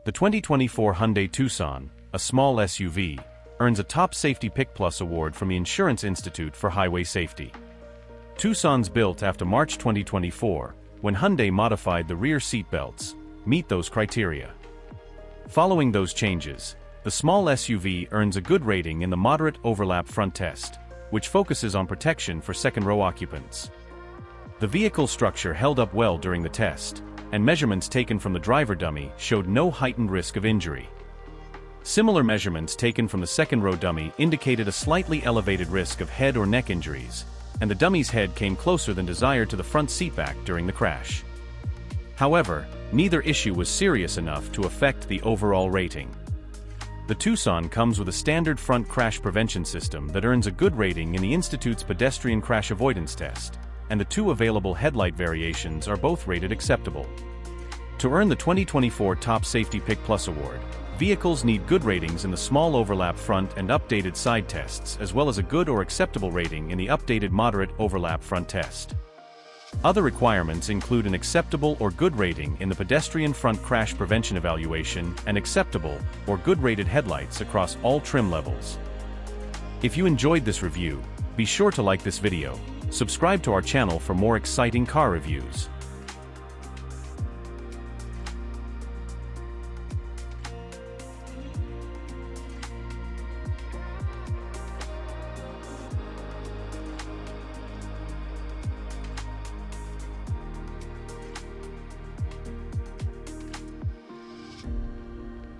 The 2024 Hyundai Tucson, a small SUV, earns a Top Safety Pick Plus award from the Insurance Institute for Highway Safety. Tucsons built after March 2024, when Hyundai modified the rear seat belts, meet those criteria. Following those changes, the small SUV earns a good rating in the moderate overlap front test, which focuses on protection for second-row occupants. The vehicle structure held up well during the test, and measurements taken from the driver dummy showed no heightened risk of injury. Similar measurements taken from the second-row dummy indicated a slightly elevated risk of head or neck injuries, and the dummy's head came closer than desired to the front seatback during the crash. However, neither issue was serious enough to affect the overall rating. The Tucson comes with a standard front crash prevention system that earns a good rating in the Institute's pedestrian crash avoidance test, and the two available headlight variations are both rated acceptable. To earn the 2024 Top Safety Pick Plus award, vehicles need good ratings in the small overlap front and updated side tests, as well as a good or acceptable rating in the updated moderate overlap front test. Other requirements include an acceptable or good rating in the pedestrian front crash prevention evaluation and acceptable or good rated headlights across all trim levels. If you enjoyed this review, be sure to like this video, subscribe to our channel for more exciting car reviews.